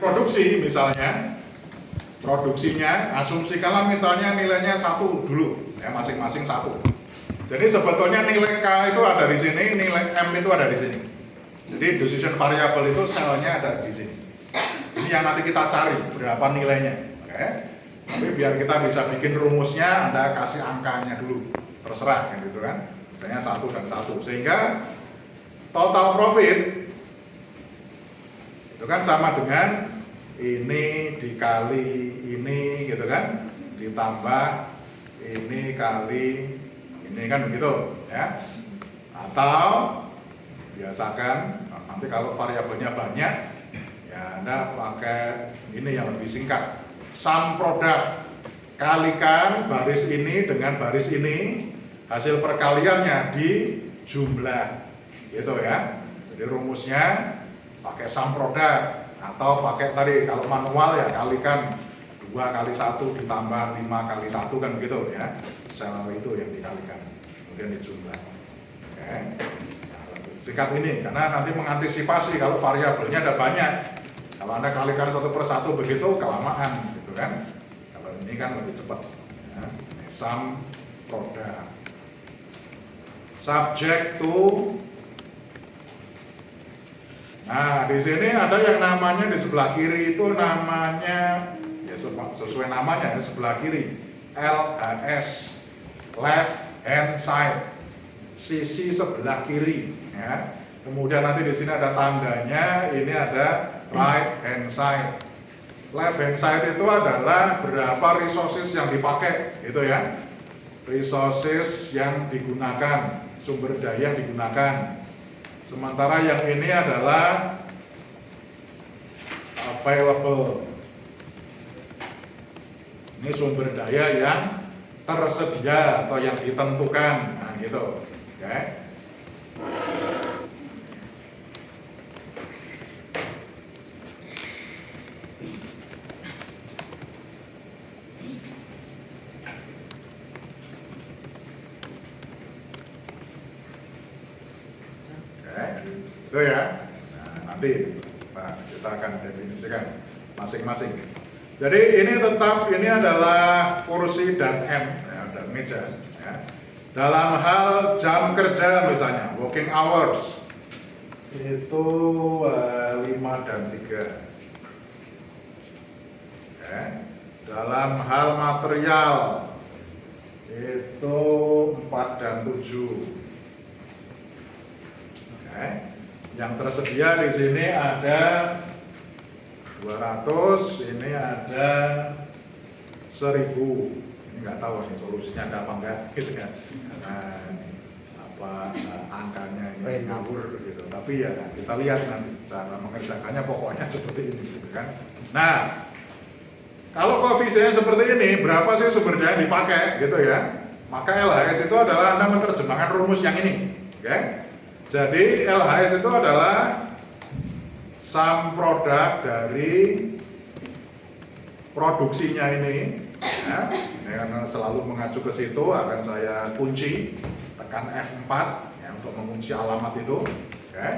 Produksi misalnya, produksinya asumsikanlah misalnya nilainya 1 dulu, ya masing-masing 1. Jadi sebetulnya nilai K itu ada di sini, nilai M itu ada di sini. Jadi decision variable itu selnya ada di sini. Ini yang nanti kita cari berapa nilainya, oke? Tapi biar kita bisa bikin rumusnya, Anda kasih angkanya dulu, terserah, kan gitu kan? Misalnya 1 dan 1, sehingga total profit itu kan sama dengan ini dikali ini gitu kan, ditambah ini kali ini kan begitu ya. Atau biasakan nanti kalau variabelnya banyak ya Anda pakai ini yang lebih singkat, sum product, kalikan baris ini dengan baris ini, hasil perkaliannya di jumlah gitu ya. Jadi rumusnya pakai sum product atau pakai tadi kalau manual ya kalikan 2 kali 1 ditambah 5 kali 1 kan begitu ya, sel itu yang dikalikan kemudian dijumlah. Oke. Nah, singkat ini karena nanti mengantisipasi kalau variabelnya ada banyak, kalau Anda kalikan 1 per 1 begitu kelamaan gitu kan, kalau ini kan lebih cepat ya. Sum product subject to. Nah, di sini ada yang namanya di sebelah kiri itu namanya ya sesuai namanya ya, sebelah kiri LHS, left hand side, sisi sebelah kiri ya. Kemudian nanti di sini ada tandanya, ini ada right hand side. Left hand side itu adalah berapa resources yang dipakai gitu ya. Resources yang digunakan, sumber daya yang digunakan. Sementara yang ini adalah available. Ini sumber daya yang tersedia atau yang ditentukan. Nah, gitu. Oke. Itu ya. Nah, nanti kita akan definisikan masing-masing. Jadi ini tetap ini adalah kursi dan M ya, dan meja. Ya. Dalam hal jam kerja misalnya, working hours itu 5 dan 3. Ya. Dalam hal material itu 4 dan 7. Okay. Yang tersedia di sini ada 200, ini ada 1000. Ini nggak tahu nih solusinya ada apa enggak gitu kan. Karena angkanya ini ngawur gitu. Tapi ya kita lihat nanti cara mengerjakannya pokoknya seperti ini gitu kan. Nah, kalau koefisiennya seperti ini, berapa sih sumber daya yang dipakai gitu ya? Maka LHS itu adalah Anda menerjemahkan rumus yang ini, oke? Okay? Jadi LHS itu adalah sum product dari produksinya ini. Ya, ini karena selalu mengacu ke situ akan saya kunci, tekan F4 ya, untuk mengunci alamat itu. Oke.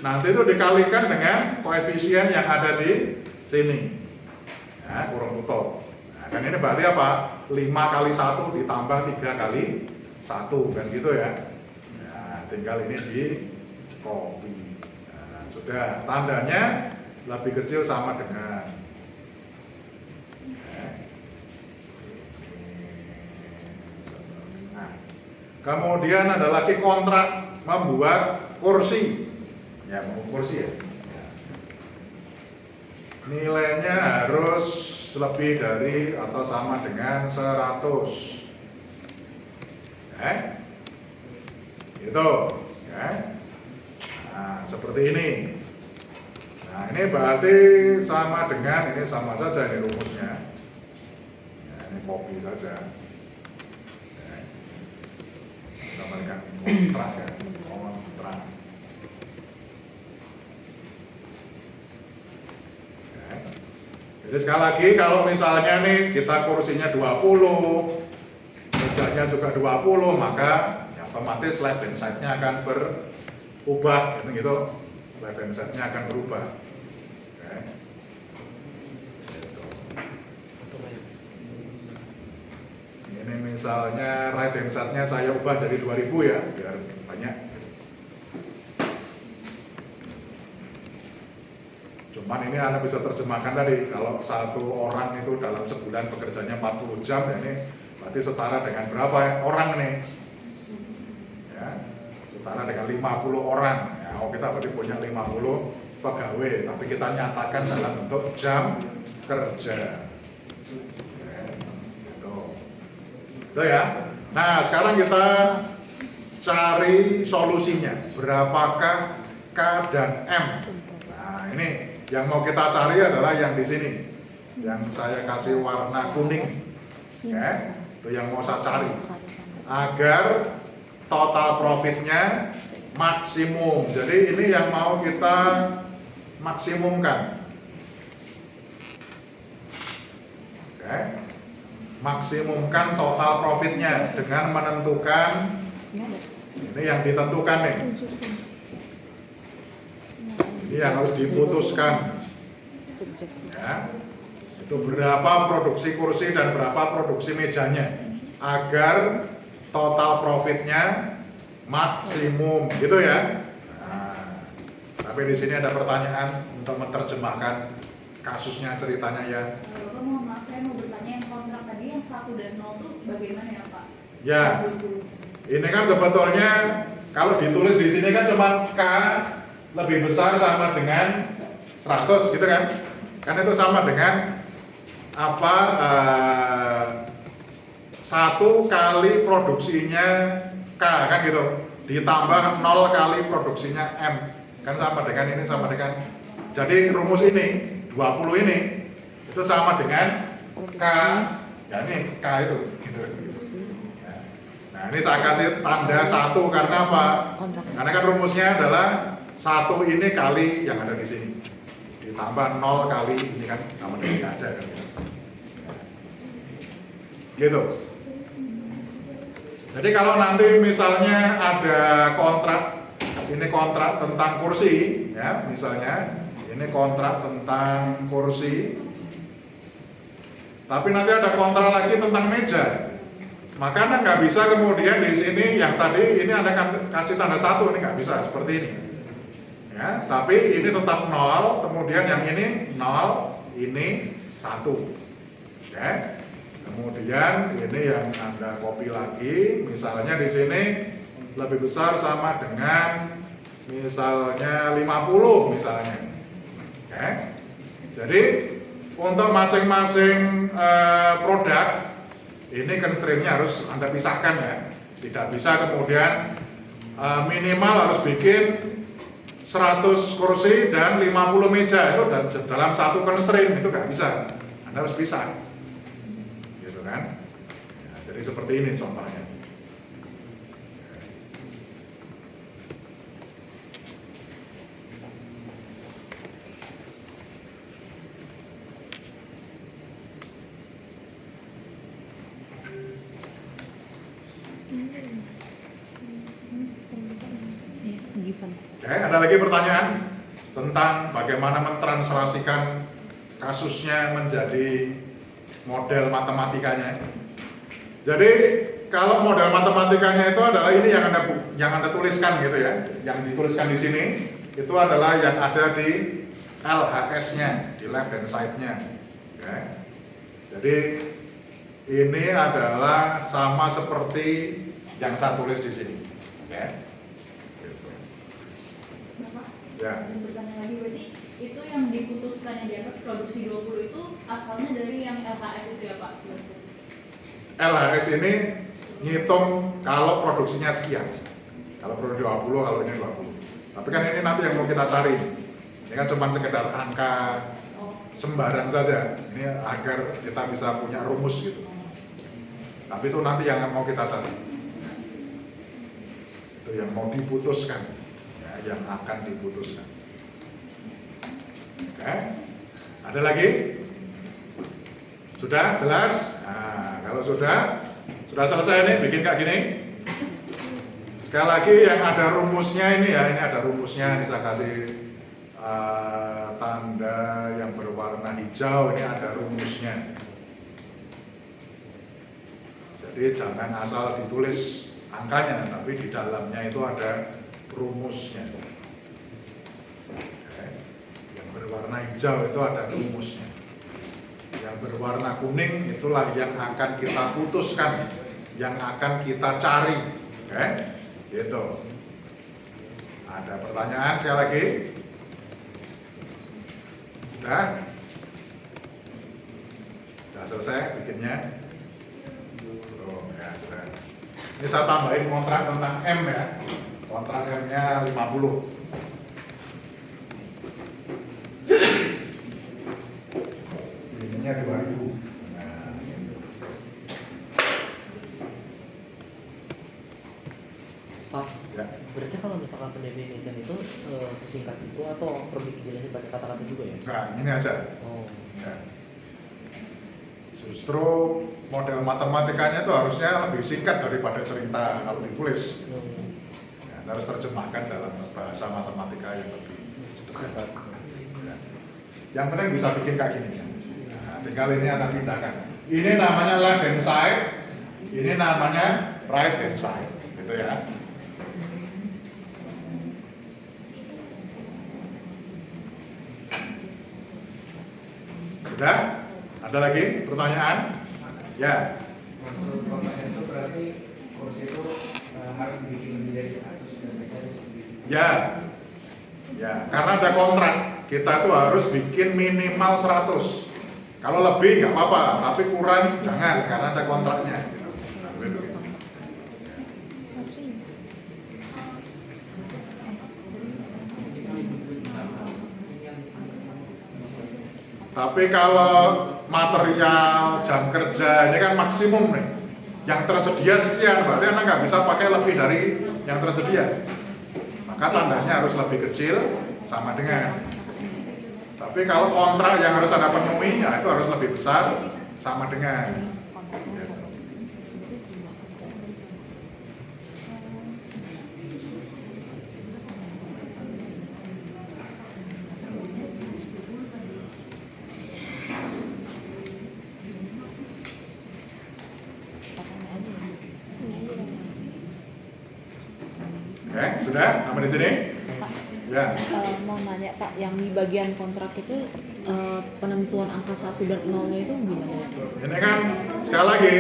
Nanti itu dikalikan dengan koefisien yang ada di sini. Ya, kurung tutup. Nah, kan ini berarti apa? 5 kali 1 ditambah 3 kali 1 kan gitu ya. Tinggal ini di copy. Nah, sudah tandanya lebih kecil sama dengan nah, kemudian ada lagi kontrak membuat kursi ya, membuat kursi ya. Nilainya harus lebih dari atau sama dengan 100. Gitu ya. Nah, seperti ini. Nah, ini berarti sama dengan ini, sama saja ini rumusnya ya, ini copy saja ya. Sama dengan kontrak ya, kontrak ya. Jadi sekali lagi kalau misalnya nih kita kursinya 20, mejanya juga 20, maka otomatis left hand side-nya akan berubah gitu, left hand side-nya akan berubah. Okay. misalnya right hand side-nya saya ubah jadi 2000 ya, biar banyak. Cuman ini Anda bisa terjemahkan tadi, kalau satu orang itu dalam sebulan bekerjanya 40 jam, ya ini berarti setara dengan berapa orang nih? Ya, setara dengan 50 orang. Ya, kita berarti punya 50 pegawai, tapi kita nyatakan dalam bentuk jam kerja. Itu ya. Nah, sekarang kita cari solusinya. Berapakah K dan M? Nah, ini yang mau kita cari adalah yang di sini. Yang saya kasih warna kuning. Oke, itu yang mau saya cari. Agar total profitnya maksimum. Jadi ini yang mau kita maksimumkan. Oke. Maksimumkan total profitnya dengan menentukan ini yang ditentukan nih. Ini yang harus diputuskan. Ya. Itu berapa produksi kursi dan berapa produksi mejanya agar total profitnya maksimum, gitu ya. Nah, tapi di sini ada pertanyaan untuk menerjemahkan kasusnya, ceritanya ya. Mohon maaf, saya mau bertanya yang kontrak tadi yang 1 dan 0 itu bagaimana ya Pak? Ya, ini kan sebetulnya kalau ditulis di sini kan cuma K lebih besar sama dengan 100 gitu kan? Kan itu sama dengan apa? 1 kali produksinya K kan gitu, ditambah 0 kali produksinya M kan sama dengan ini, sama dengan, jadi rumus ini 20 ini itu sama dengan K, ya ini K itu gitu. Nah ini saya kasih tanda 1 karena apa? Karena kan rumusnya adalah 1 ini kali yang ada di sini ditambah 0 kali ini kan sama dengan nggak ada kan gitu. Jadi kalau nanti misalnya ada kontrak, ini kontrak tentang kursi ya, misalnya ini kontrak tentang kursi, tapi nanti ada kontrak lagi tentang meja, maka Anda nggak bisa kemudian di sini yang tadi ini Anda kasih tanda 1, ini nggak bisa seperti ini ya, tapi ini tetap 0, kemudian yang ini 0, ini 1. Oke. Kemudian ini yang Anda copy lagi, misalnya di sini lebih besar sama dengan misalnya 50 misalnya. Oke. Jadi untuk masing-masing produk ini constraint-nya harus Anda pisahkan ya. Tidak bisa kemudian minimal harus bikin 100 kursi dan 50 meja itu dalam satu constraint, itu nggak bisa. Anda harus pisah. Kan? Ya, jadi seperti ini contohnya. Oke, ada lagi pertanyaan tentang bagaimana mentranslasikan kasusnya menjadi model matematikanya. Jadi kalau model matematikanya itu adalah ini yang anda tuliskan gitu ya, yang dituliskan di sini itu adalah yang ada di LHS-nya, di left hand side-nya. Okay. Jadi ini adalah sama seperti yang saya tulis di sini. Okay. Ya. Bertanya lagi, berarti itu yang diputuskan yang di atas produksi 20 itu asalnya dari yang LHS itu ya Pak? LHS ini ngitung kalau produksinya sekian, kalau produksi 20, kalau ini 20. Tapi kan ini nanti yang mau kita cari, ini kan cuma sekedar angka sembarang saja, ini agar kita bisa punya rumus gitu. Tapi itu nanti yang mau kita cari, itu yang mau diputuskan, ya, yang akan diputuskan. Oke, ada lagi? Sudah jelas? Nah, kalau sudah selesai nih, bikin kayak gini. Sekali lagi yang ada rumusnya ini ya, ini ada rumusnya, ini saya kasih tanda yang berwarna hijau, ini ada rumusnya. Jadi jangan asal ditulis angkanya, tapi di dalamnya itu ada rumusnya. Oke. Yang berwarna hijau itu ada rumusnya. Yang berwarna kuning itulah yang akan kita putuskan, yang akan kita cari. Oke, gitu. Ada pertanyaan sekali lagi? Sudah? Sudah selesai bikinnya? Oh, ya, sudah. Ini saya tambahin kontrak tentang M ya. Kontrak M-nya 50. Ininya 2000. Pak, Ya. berarti kalau misalkan pendefinisian itu sesingkat itu atau perlu dijelasin pakai kata-kata juga ya? Nah, ini aja. Oh. Ya. Justru model matematikanya itu harusnya lebih singkat daripada cerita kalau ditulis. Ya, harus terjemahkan dalam bahasa matematika yang lebih sederhana. Ya. Yang penting bisa bikin kayak gini. Nah, tinggal ini Anda pindahkan. Ini namanya left hand side, ini namanya right hand side, gitu ya. Sudah? Ada lagi pertanyaan? Ya. Maksud pertanyaan itu berarti kursi itu harus dibikin lebih dari 100 dan harus dibikin. Ya. Ya, karena ada kontrak. Kita tuh harus bikin minimal 100. Kalau lebih nggak apa-apa, tapi kurang jangan karena ada kontraknya. Nah, begitu. Tapi kalau material, jam kerja, ini kan maksimum nih. Yang tersedia sekian, berarti Anda nggak bisa pakai lebih dari yang tersedia. Maka tandanya harus lebih kecil sama dengan. Tapi kalau kontrak yang harus Anda penuhi, ya itu harus lebih besar sama dengan. Oke, sudah? Sampai di sini? Pak, Ya. mau nanya Pak, yang di bagian kontrak itu penentuan angka 1 dan 0-nya itu gimana ya? Ini kan sekali lagi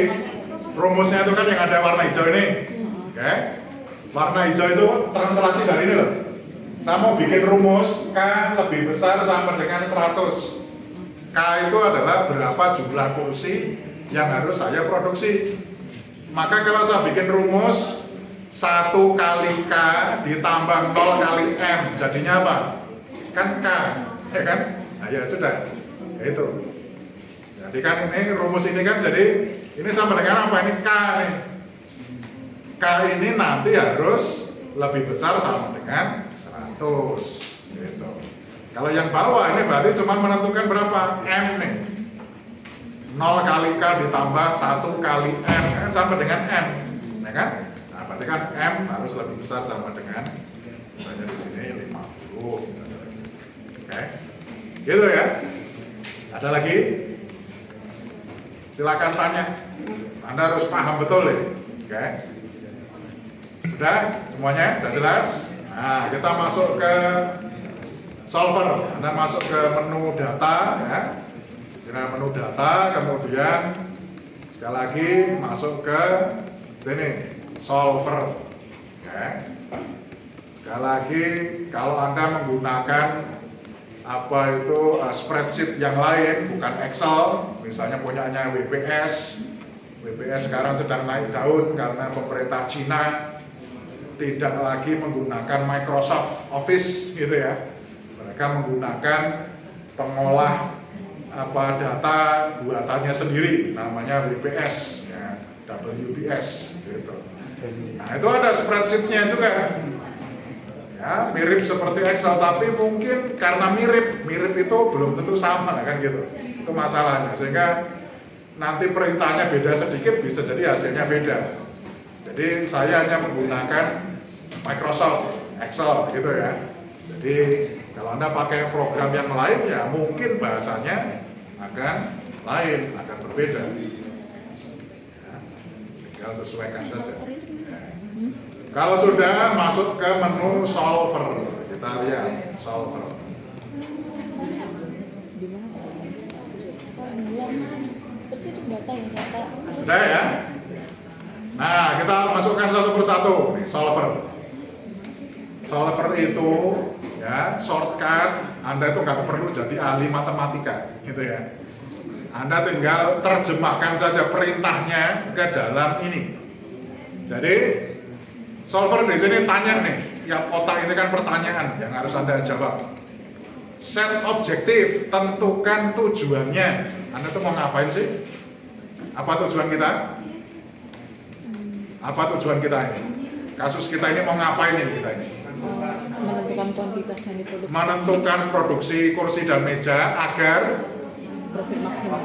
rumusnya itu kan yang ada warna hijau ini. Oke. Warna hijau itu translasi dari ini loh. Saya mau bikin rumus K lebih besar sama dengan 100. K itu adalah berapa jumlah kursi yang harus saya produksi. Maka kalau saya bikin rumus 1 kali K ditambah 0 kali M, jadinya apa? Kan K, ya kan? Nah ya sudah, ya itu. Jadi kan ini rumus ini kan jadi ini sama dengan apa? Ini K nih. K ini nanti harus lebih besar sama dengan 100 gitu. Kalau yang bawah ini berarti cuma menentukan berapa? M nih. 0 kali K ditambah 1 kali M kan sama dengan M, ya kan? Nah, berarti kan M harus lebih besar sama dengan misalnya di sini 50. Oke. Gitu ya. Ada lagi? Silakan tanya. Anda harus paham betul ini. Oke. Sudah semuanya? Sudah jelas? Nah, kita masuk ke solver. Anda masuk ke menu data ya. Sini menu data, kemudian sekali lagi masuk ke sini solver. Oke. Sekali lagi kalau Anda menggunakan apa itu spreadsheet yang lain bukan Excel, misalnya punyanya WPS. WPS sekarang sedang naik daun karena pemerintah Cina tidak lagi menggunakan Microsoft Office gitu ya. Mereka menggunakan pengolah apa data buatannya sendiri, namanya WPS ya, WPS gitu. Nah itu ada spreadsheetnya juga ya, mirip seperti Excel tapi mungkin karena mirip itu belum tentu sama kan gitu, itu masalahnya. Sehingga nanti perintahnya beda sedikit bisa jadi hasilnya beda. Jadi saya hanya menggunakan Microsoft Excel gitu ya. Jadi kalau Anda pakai program yang lain ya mungkin bahasanya akan lain, akan berbeda ya. tinggal sesuaikan saja. Solver itu gimana? Ya. Kalau sudah masuk ke menu solver, kita lihat solver. Di mana? Formulas. Terus itu data ya, data. Sudah ya? Nah, kita masukkan satu persatu nih, solver. Solver itu ya shortcut, Anda itu nggak perlu jadi ahli matematika, gitu ya. Anda tinggal terjemahkan saja perintahnya ke dalam ini. Jadi solver di sini tanya nih, tiap kotak ini kan pertanyaan yang harus Anda jawab. Set objektif, tentukan tujuannya. Anda tuh mau ngapain sih? Apa tujuan kita? Apa tujuan kita ini? Kasus kita ini mau ngapain ini kita ini? Menentukan kuantitas yang diproduksi. Menentukan produksi kursi dan meja agar Profit maksimal.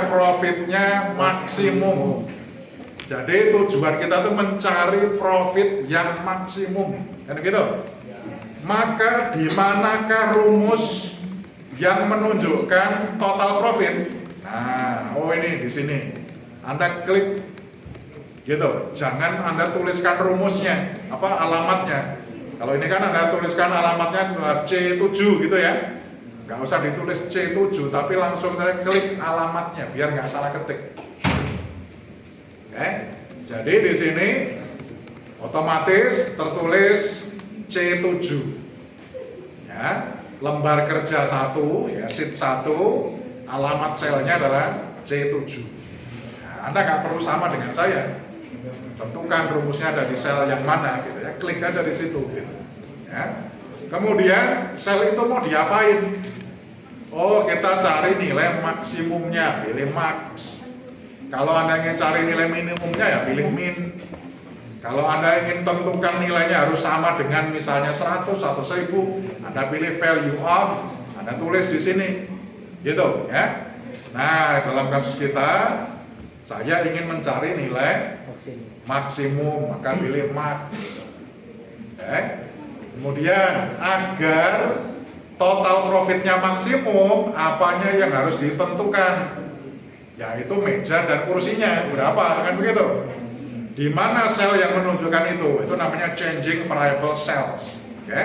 Profitnya maksimum. Jadi tujuan kita tuh mencari profit yang maksimum, kan gitu. Maka di manakah rumus yang menunjukkan total profit? Nah, oh ini di sini. Anda klik, gitu. Jangan Anda tuliskan rumusnya, apa alamatnya. Kalau ini kan Anda tuliskan alamatnya adalah C7, gitu ya. Nggak usah ditulis C7, tapi langsung saya klik alamatnya biar nggak salah ketik. Oke, jadi di sini otomatis tertulis C7. Ya, lembar kerja 1, ya, sheet 1, alamat selnya adalah C7. Nah, Anda nggak perlu sama dengan saya. Tentukan rumusnya ada di sel yang mana, gitu ya. Klik aja di situ, gitu. Ya. Kemudian sel itu mau diapain? Oh, kita cari nilai maksimumnya, pilih max. Kalau Anda ingin cari nilai minimumnya ya pilih min. Kalau Anda ingin tentukan nilainya harus sama dengan misalnya 100 atau 1000, Anda pilih value of, Anda tulis di sini. Gitu ya. Nah, dalam kasus kita saya ingin mencari nilai maksimum, maka pilih max. Oke. Kemudian agar total profitnya maksimum, apanya yang harus ditentukan? Yaitu meja dan kursinya berapa, kan begitu? Di mana sel yang menunjukkan itu? Itu namanya changing variable cells. Oke?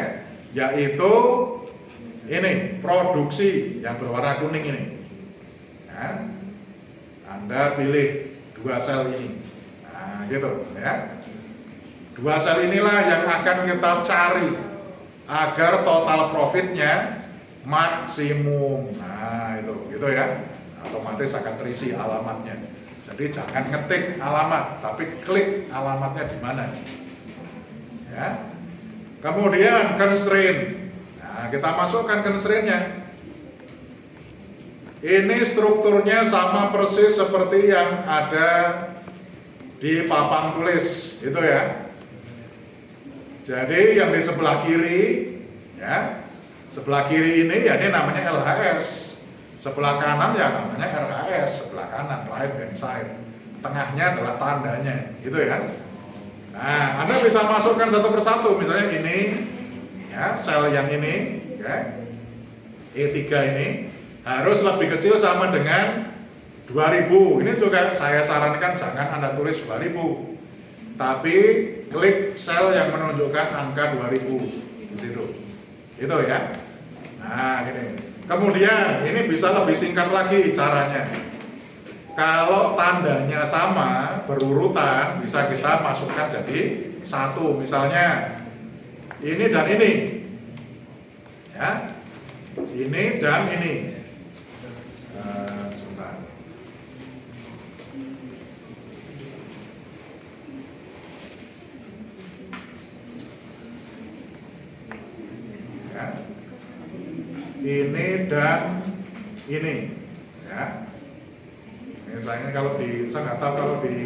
Yaitu ini produksi yang berwarna kuning ini. Ya. Anda pilih 2 sel ini. Nah, gitu ya. 2 sel inilah yang akan kita cari agar total profitnya maksimum. Nah, itu gitu ya. Otomatis akan terisi alamatnya. Jadi jangan ngetik alamat, tapi klik alamatnya di mana. Ya. Kemudian constraint. Nah, kita masukkan constraint-nya. Ini strukturnya sama persis seperti yang ada di papan tulis, itu ya. Jadi yang di sebelah kiri, ya, sebelah kiri ini ya ini namanya LHS, sebelah kanan ya namanya RHS, sebelah kanan right hand side, tengahnya adalah tandanya, gitu ya. Nah, Anda bisa masukkan satu persatu, misalnya ini, ya, sel yang ini, ya, E3 ini harus lebih kecil sama dengan 2000. Ini juga saya sarankan jangan Anda tulis 2000. Tapi klik sel yang menunjukkan angka 2000 di situ. Itu ya. Nah, ini. Kemudian ini bisa lebih singkat lagi caranya. Kalau tandanya sama, berurutan, bisa kita masukkan jadi 1. Misalnya ini dan ini. Ya. Ini dan ini. Sebentar. Ya. Ini dan ini, ya. Misalnya kalau saya nggak tahu kalau di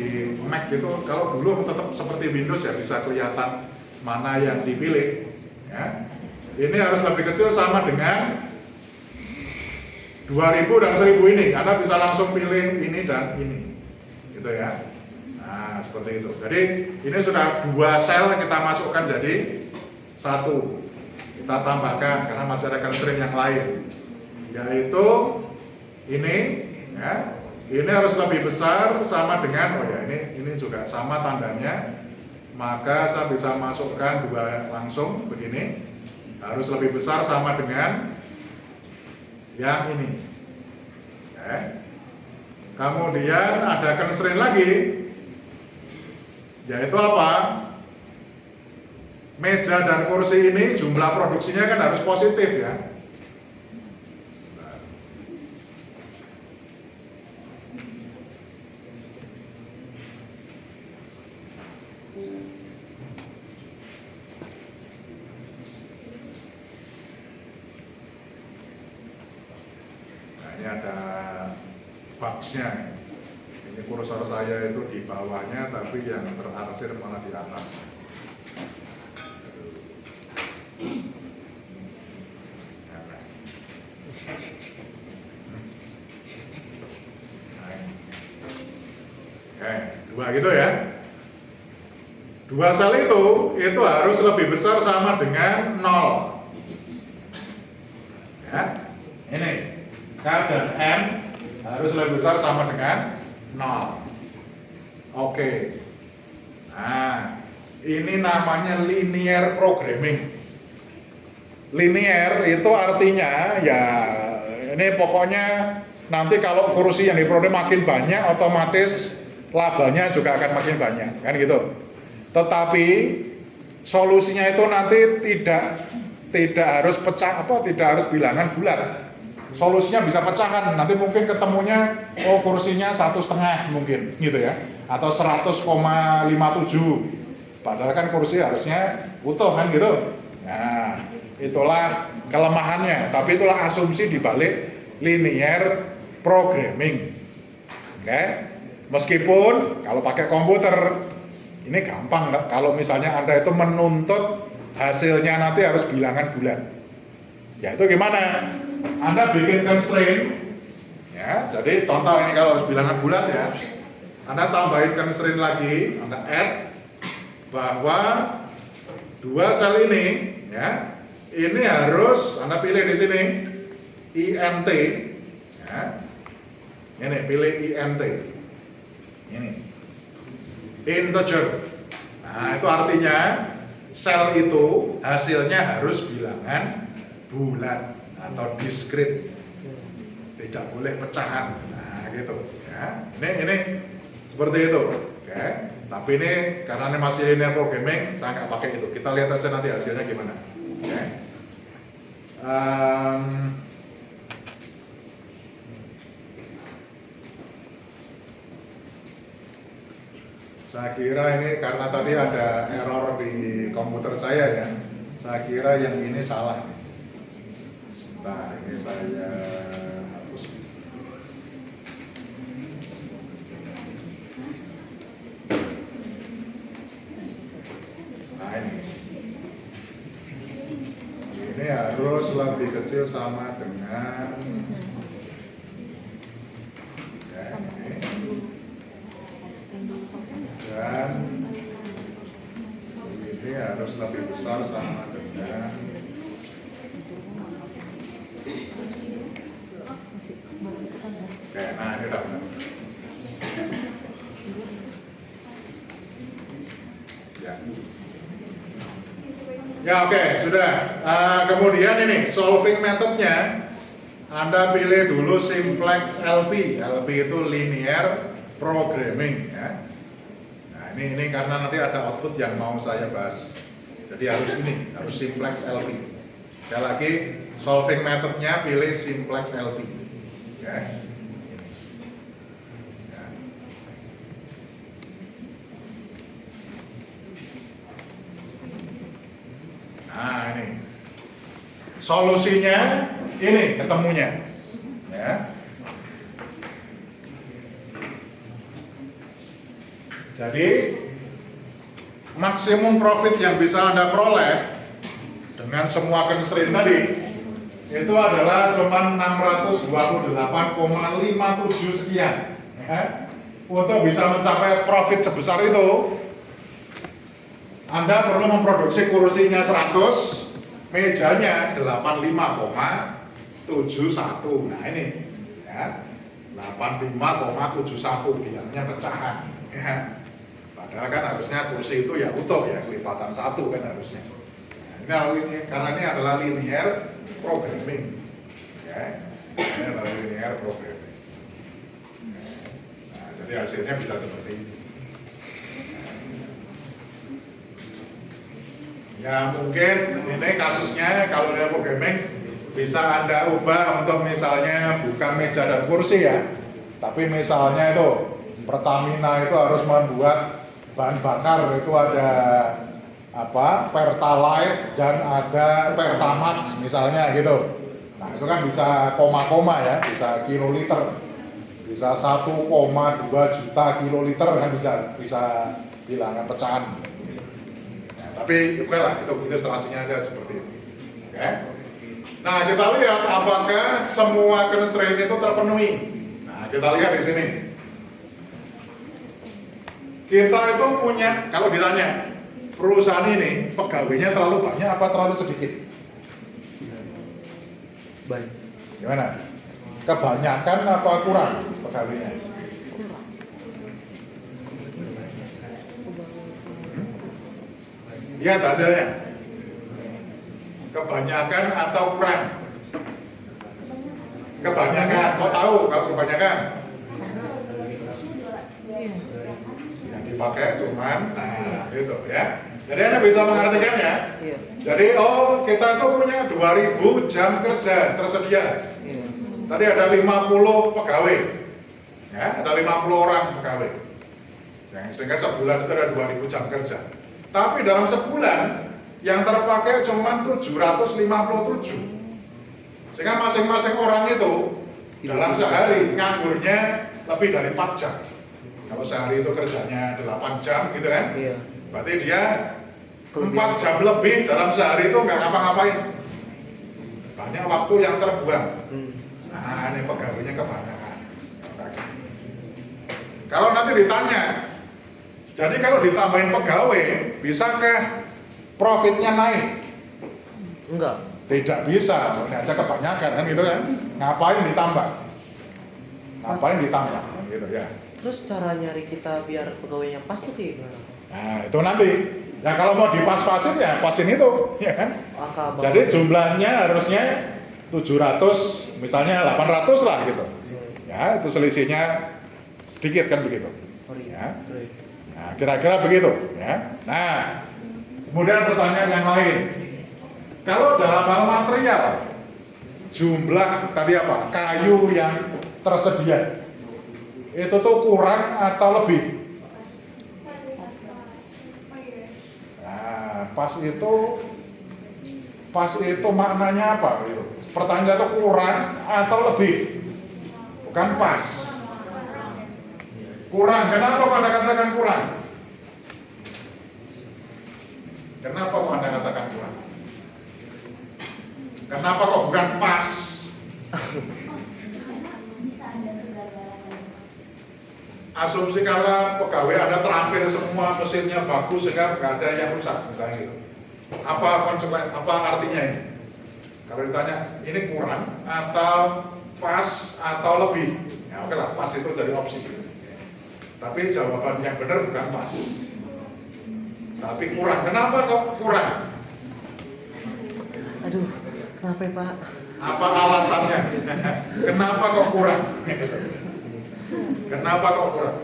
Mac itu, kalau dulu tetap seperti Windows ya bisa kelihatan mana yang dipilih. Ya. Ini harus lebih kecil sama dengan 2000 dan 1000 ini. Anda bisa langsung pilih ini dan ini, gitu ya. Nah, seperti itu. Jadi ini sudah 2 sel kita masukkan jadi 1. Kita tambahkan karena masih ada constraint yang lain, yaitu ini, ya, ini harus lebih besar sama dengan, oh ya ini juga sama tandanya, maka saya bisa masukkan 2 langsung begini, harus lebih besar sama dengan yang ini. Oke. Kemudian ada constraint lagi, yaitu apa? Meja dan kursi ini jumlah produksinya kan harus positif ya. Nah ini ada box-nya. Ini kursor saya itu di bawahnya, tapi yang terarsir malah di atas. Oke, 2 gitu ya. 2 sel itu harus lebih besar sama dengan 0. Ya, ini K dan M harus lebih besar sama dengan 0. Oke. Nah, ini namanya linear programming. Linear itu artinya ya ini pokoknya nanti kalau kursi yang diperoleh makin banyak, otomatis labanya juga akan makin banyak, kan gitu. Tetapi solusinya itu nanti tidak harus pecah tidak harus bilangan bulat. Solusinya bisa pecahan, nanti mungkin ketemunya kursinya 1,5 mungkin gitu ya, atau 100,57. Padahal kan kursi harusnya utuh kan gitu. Nah, itulah kelemahannya, tapi itulah asumsi di balik linear programming. Oke. Meskipun kalau pakai komputer ini gampang, kalau misalnya Anda itu menuntut hasilnya nanti harus bilangan bulat. Ya itu gimana? Anda bikin constraint, ya. Jadi contoh ini kalau harus bilangan bulat ya, Anda tambahin constraint lagi, Anda add bahwa 2 sel ini, ya, ini harus Anda pilih di sini INT, ya. Ini pilih INT. Ini integer. Nah itu artinya sel itu hasilnya harus bilangan bulat atau diskrit, tidak boleh pecahan. Nah gitu ya. Ini seperti itu. Oke. Tapi ini karena ini masih linear programming, saya nggak pakai itu. Kita lihat aja nanti hasilnya gimana. Oke. Saya kira ini karena tadi ada error di komputer saya ya. Saya kira yang ini salah. Sebentar, ini saya hapus. Nah ini harus lebih kecil sama dengan dan ini harus lebih besar sama dengan oke, nah ini udah benar ya oke, sudah. Kemudian ini solving methodnya Anda pilih dulu simplex LP. LP itu linear programming ya. Ini karena nanti ada output yang mau saya bahas. Jadi harus harus simplex LP. Sekali lagi, solving methodnya pilih simplex LP. Ya. Nah ini solusinya ini ketemunya. Ya. Jadi maksimum profit yang bisa Anda peroleh dengan semua constraint tadi itu adalah cuma 628,57 sekian. Ya. Untuk bisa mencapai profit sebesar itu, Anda perlu memproduksi kursinya 100, mejanya 85,71. Nah ini ya. 85,71 bilangnya pecahan ya. Padahal kan harusnya kursi itu ya utuh ya, kelipatan 1 kan harusnya. Nah, karena ini adalah linear programming ya. Ini adalah linear programming. Nah, jadi hasilnya bisa seperti ini. Ya mungkin ini kasusnya kalau linear programming bisa Anda ubah untuk misalnya bukan meja dan kursi ya, tapi misalnya itu Pertamina itu harus membuat bahan bakar itu ada apa, Pertalite dan ada Pertamax misalnya gitu. Nah itu kan bisa koma-koma ya, bisa kiloliter, bisa 1,2 juta kiloliter kan bisa bilangan pecahan. Nah, tapi oke lah, itu ilustrasinya aja seperti itu. Oke. Nah kita lihat apakah semua constraint itu terpenuhi. Nah kita lihat di sini. Kita itu punya, kalau ditanya perusahaan ini pegawainya terlalu banyak apa terlalu sedikit? Baik. Gimana? Kebanyakan apa kurang pegawainya? Kurang. Lihat hasilnya. Kebanyakan atau kurang? Kebanyakan. Kau tahu kalau kebanyakan? Yang dipakai cuman, nah gitu ya. Jadi Anda bisa mengartikan ya. Iya. Jadi kita itu punya 2000 jam kerja tersedia. Iya. Tadi ada 50 pegawai. Ya, ada 50 orang pegawai. Sehingga sebulan itu ada 2000 jam kerja. Tapi dalam sebulan yang terpakai cuma 757. Sehingga masing-masing orang itu dalam sehari nganggurnya lebih dari 4 jam. Kalau sehari itu kerjanya 8 jam gitu kan. Iya. Berarti dia 4 Kelebihan. jam lebih dalam sehari itu nggak ngapa-ngapain. Banyak waktu yang terbuang. Nah, ini pegawainya kebanyakan. Kalau nanti ditanya, jadi kalau ditambahin pegawai, bisakah profitnya naik? Enggak. Tidak bisa, ini aja kebanyakan kan gitu kan. Ngapain ditambah? Ngapain ditambah? Gitu ya. Terus cara nyari kita biar pegawainya pas tuh kayak gimana? Nah, itu nanti. Ya kalau mau dipas-pasin ya pasin itu, ya kan? Angka bawah. Jadi jumlahnya harusnya 700, misalnya 800 lah gitu. Ya, itu selisihnya sedikit kan begitu. Ya. Nah, kira-kira begitu ya. Nah, kemudian pertanyaan yang lain. Kalau dalam hal material, jumlah tadi apa? Kayu yang tersedia itu tuh kurang atau lebih? Nah, pas itu maknanya apa gitu? Pertanyaan itu kurang atau lebih? Bukan pas. Kurang. Kenapa Anda katakan kurang? Kenapa Anda katakan kurang? Kenapa kok bukan pas? Asumsikanlah pegawai Anda terampil semua, mesinnya bagus sehingga nggak ada yang rusak misalnya gitu. Apa konsekuensi? Apa artinya ini? Kalau ditanya ini kurang atau pas atau lebih? Ya oke lah, pas itu jadi opsi. Tapi jawaban yang benar bukan pas. Tapi kurang. Kenapa kok kurang? Aduh, kenapa ya, Pak? Apa alasannya? Kenapa kok kurang? Kenapa kok kurang?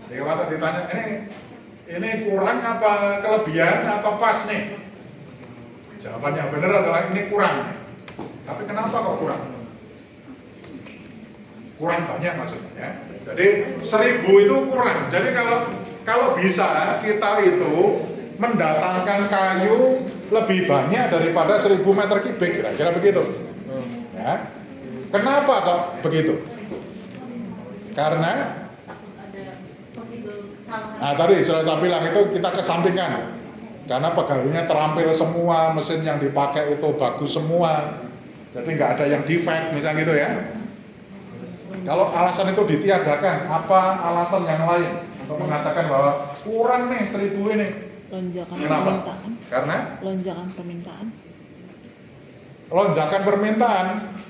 Jadi kalau ditanya ini kurang apa kelebihan atau pas nih? Jawaban yang benar adalah ini kurang. Tapi kenapa kok kurang? Kurang banyak maksudnya ya. Jadi 1000 itu kurang. Jadi kalau bisa kita itu mendatangkan kayu lebih banyak daripada 1000 meter kubik, kira-kira begitu. Ya. Kenapa kok begitu? Karena nah tadi sudah saya bilang itu kita kesampingkan. Karena pegawainya terampil semua, mesin yang dipakai itu bagus semua. Jadi nggak ada yang defect misalnya gitu ya. Kalau alasan itu ditiadakan, apa alasan yang lain untuk mengatakan bahwa kurang nih 1000 ini? Lonjakan Kenapa? permintaan. Karena Lonjakan permintaan. lonjakan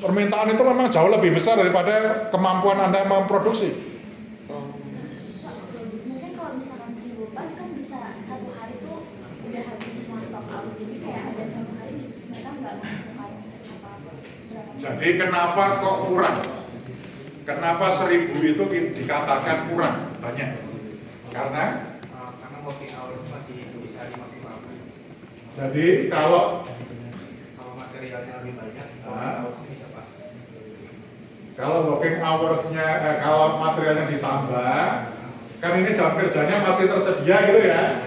permintaan itu memang jauh lebih besar daripada kemampuan Anda memproduksi. Mungkin kalau misalkan 1000 pas kan bisa satu hari tuh udah habis semua stok out. Jadi kayak ada satu hari mereka nggak memasukkan apa-apa. Jadi kenapa kok kurang? Kenapa 1000 itu dikatakan kurang banyak? Karena working hours masih bisa dimaksimalkan. jadi kalau Materialnya lebih banyak, working bisa pas. kalau working hours-nya kalau materialnya ditambah, kan ini jam kerjanya masih tersedia gitu ya.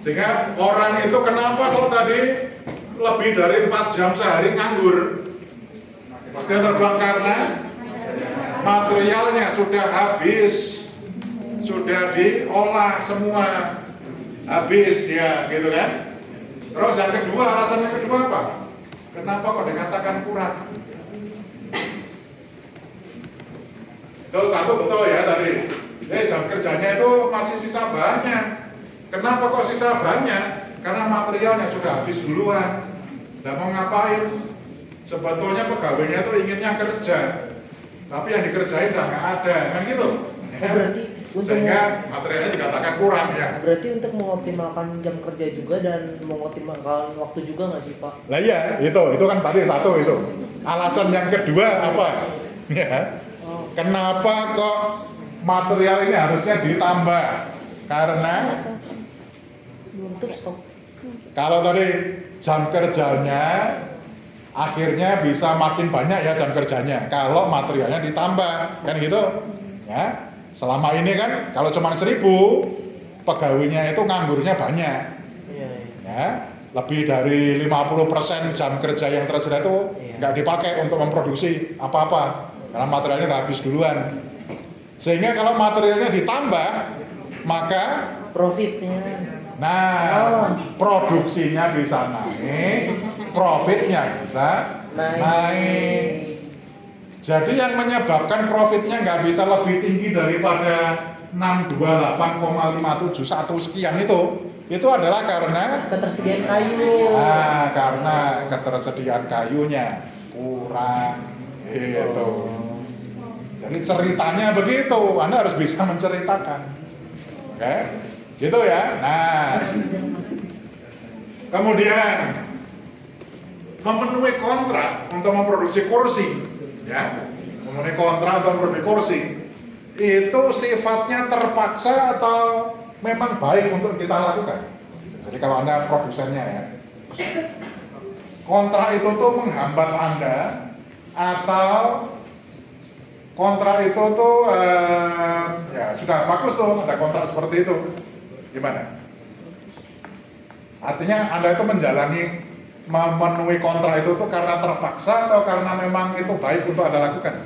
Sehingga orang itu kenapa kalau tadi lebih dari 4 jam sehari nganggur? Waktunya terbuang karena materialnya sudah habis, sudah diolah semua, habis ya gitu kan. Terus yang kedua, alasan yang kedua apa? Kenapa kok dikatakan kurang? Itu satu betul ya tadi. Jam kerjanya itu masih sisa banyak. Kenapa kok sisa banyak? Karena materialnya sudah habis duluan. Dan mau ngapain? Sebetulnya pegawainya itu inginnya kerja, tapi yang dikerjain udah nggak ada, kan gitu. Berarti Sehingga materialnya dikatakan kurang ya. Berarti untuk mengoptimalkan jam kerja juga dan mengoptimalkan waktu juga nggak sih Pak? Lah iya, itu kan tadi satu itu. Alasan yang kedua apa? Ya. Kenapa kok material ini harusnya ditambah? Karena Untuk stok. kalau tadi jam kerjanya akhirnya bisa makin banyak ya jam kerjanya kalau materialnya ditambah, kan gitu ya. Selama ini kan kalau cuma 1000 pegawainya itu nganggurnya banyak ya, lebih dari 50% jam kerja yang tersedia itu nggak dipakai untuk memproduksi apa-apa karena materialnya udah habis duluan. Sehingga kalau materialnya ditambah maka Profitnya. produksinya bisa naik, profitnya bisa naik. Jadi yang menyebabkan profitnya nggak bisa lebih tinggi daripada 628,571 sekian itu adalah karena Ketersediaan kayu. karena ketersediaan kayunya kurang gitu. Jadi ceritanya begitu, Anda harus bisa menceritakan. Oke? Gitu ya. Nah, kemudian memenuhi kontrak untuk memproduksi kursi, ya, memenuhi kontrak untuk memproduksi kursi itu sifatnya terpaksa atau memang baik untuk kita lakukan. Jadi kalau Anda produsennya ya, kontrak itu tuh menghambat Anda atau kontrak itu tuh ya sudah bagus tuh ada kontrak seperti itu. Gimana? Artinya Anda itu memenuhi kontrak itu tuh karena terpaksa atau karena memang itu baik untuk Anda lakukan?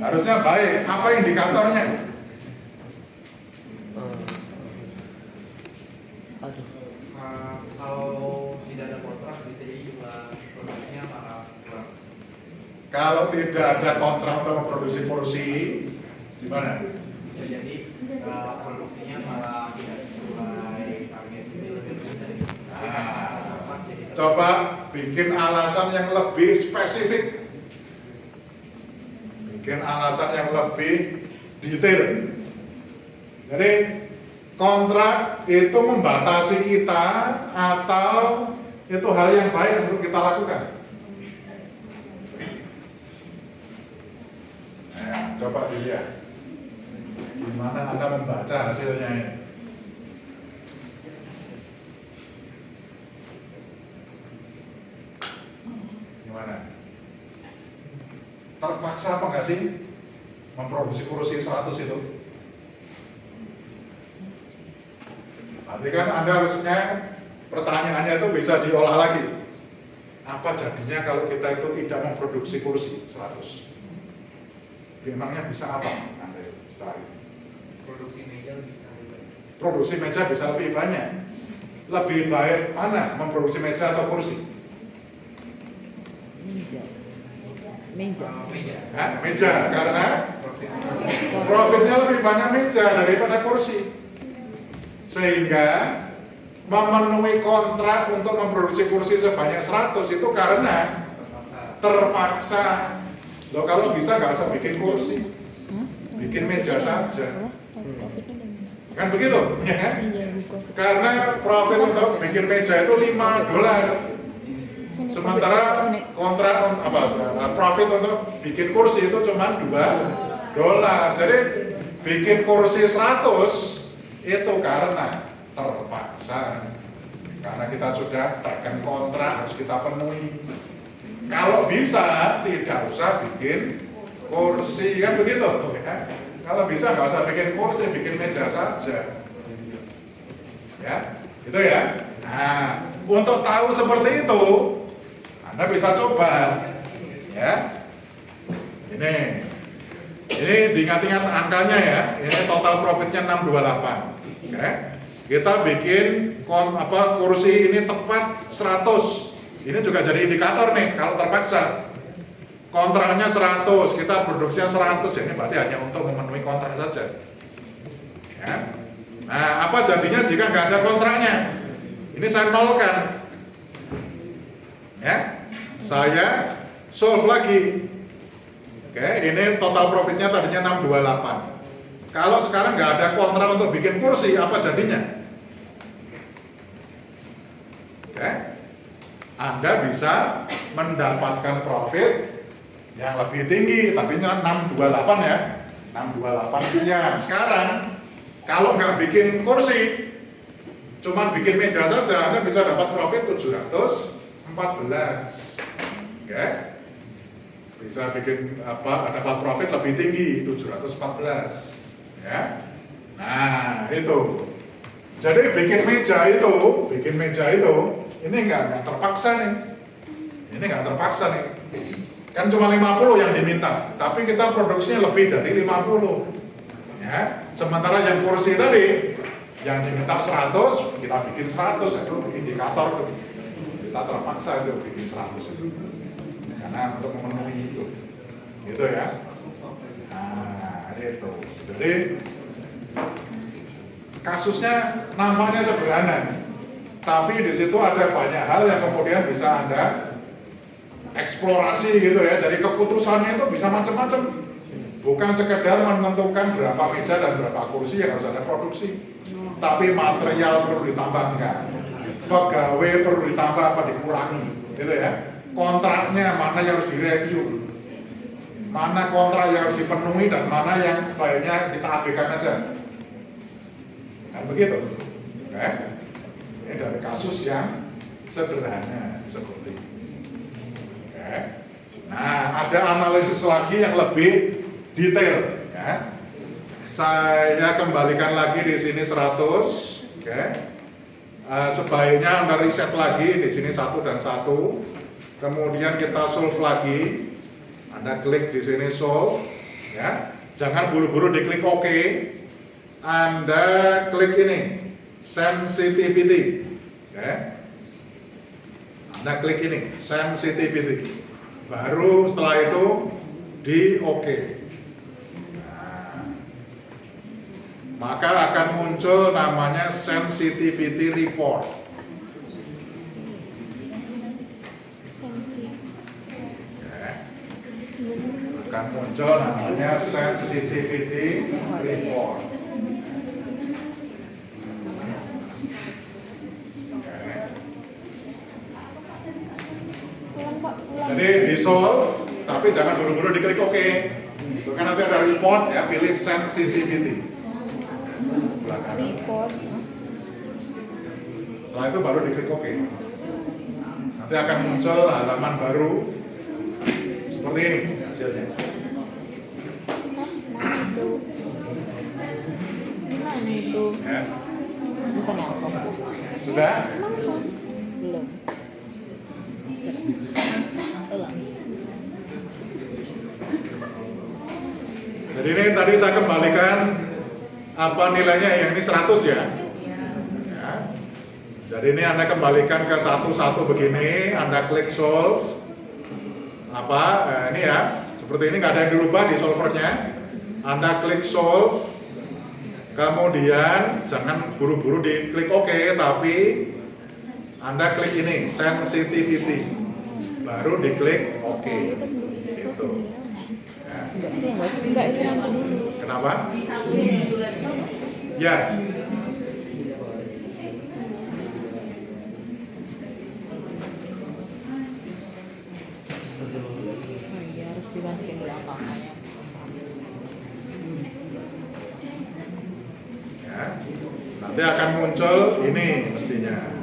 Harusnya baik. Apa indikatornya? Kalau tidak ada kontrak bisa jadi jumlah produksinya malah kurang. Kalau tidak ada kontrak untuk memproduksi kursi, gimana? Bisa jadi produksinya malah tidak sesuai target. Coba bikin alasan yang lebih spesifik, bikin alasan yang lebih detail. Jadi kontrak itu membatasi kita atau itu hal yang baik untuk kita lakukan? Nah, coba dilihat gimana Anda membaca hasilnya ini. Gimana? Terpaksa apa enggak sih memproduksi kursi 100 itu? Berarti kan Anda harusnya pertanyaannya itu bisa diolah lagi. Apa jadinya kalau kita itu tidak memproduksi kursi 100? Memangnya bisa apa Anda itu setelah itu? Produksi meja bisa lebih banyak. Produksi meja bisa lebih banyak. Lebih baik mana memproduksi meja atau kursi? Meja. Meja, karena profitnya lebih banyak meja daripada kursi. Sehingga memenuhi kontrak untuk memproduksi kursi sebanyak 100 itu karena terpaksa. Loh, kalau bisa nggak usah bikin kursi, bikin meja saja. Kan begitu, ya kan? Karena profit untuk bikin meja itu $5. Sementara kontrak profit untuk bikin kursi itu cuma $2. Jadi bikin kursi 100 itu karena terpaksa. Karena kita sudah tekan kontrak harus kita penuhi. Kalau bisa tidak usah bikin kursi, kan begitu, ya? Kalau bisa nggak usah bikin kursi, bikin meja saja. Ya, itu ya. Nah, untuk tahu seperti itu, Anda bisa coba, ya. Ini diingat-ingat angkanya ya. Ini total profitnya 628. Oke. Kita bikin kursi ini tepat 100. Ini juga jadi indikator nih kalau terpaksa. Kontraknya 100, kita produksinya 100, ya ini berarti hanya untuk memenuhi kontrak saja. Ya. Nah, apa jadinya jika nggak ada kontraknya? Ini saya nolkan. Ya, saya solve lagi. Oke, ini total profitnya tadinya 628. Kalau sekarang nggak ada kontrak untuk bikin kursi, apa jadinya? Oke, Anda bisa mendapatkan profit yang lebih tinggi, tapi 628 ya, 628 sekian. Sekarang kalau nggak bikin kursi, cuma bikin meja saja, Anda bisa dapat profit 714. Oke, bisa bikin dapat profit lebih tinggi 714. Ya, nah itu. Jadi bikin meja itu, ini nggak terpaksa nih. Ini nggak terpaksa nih. Kan cuma 50 yang diminta, tapi kita produksinya lebih dari 50. Ya, sementara yang kursi tadi yang diminta 100, kita bikin 100, itu indikator tuh. Kita terpaksa itu bikin 100 itu. Karena untuk memenuhi itu. Gitu ya. Nah, itu. Jadi kasusnya nampaknya sederhana, tapi di situ ada banyak hal yang kemudian bisa Anda eksplorasi gitu ya. Jadi keputusannya itu bisa macam-macam. Bukan sekedar menentukan berapa meja dan berapa kursi yang harus ada produksi, tapi material perlu ditambah enggak, pegawai perlu ditambah apa dikurangi, gitu ya. Kontraknya mana yang harus direview, mana kontrak yang harus dipenuhi dan mana yang sebaiknya kita abaikan aja. Kan begitu, oke? Ini dari kasus yang sederhana seperti ini. Oke. Nah, ada analisis lagi yang lebih detail. Ya. Saya kembalikan lagi di sini 100. Oke. Sebaiknya Anda riset lagi di sini 1 dan 1. Kemudian kita solve lagi. Anda klik di sini solve. Ya. Jangan buru-buru diklik OK. Anda klik ini sensitivity. Oke. Anda klik ini sensitivity. Baru setelah itu di OK. Nah, maka akan muncul namanya sensitivity report. Akan muncul namanya sensitivity report. Jadi di solve, tapi jangan buru-buru diklik OK. Kan nanti ada report ya, pilih sensitivity. Sebelah kanan. Report. Setelah itu baru diklik OK. Nanti akan muncul halaman baru seperti ini hasilnya. Mana itu? Ya. Bukan langsung. Sudah? Langsung. Belum. Ulang. Jadi ini tadi saya kembalikan apa nilainya, yang ini 100 ya. Ya. Jadi ini Anda kembalikan ke satu-satu begini, Anda klik solve. Ini ya, seperti ini nggak ada yang dirubah di solvernya. Anda klik solve. Kemudian jangan buru-buru di klik OK, tapi Anda klik ini sensitivity, baru diklik OK. Gitu. Ya. Enggak itu nanti dulu. Kenapa? Disatuin dulu lagi. Ya. Astagfirullahaladzim. Oh iya harus dimasukin dulu angka-angkanya. Ya. Nanti akan muncul ini mestinya.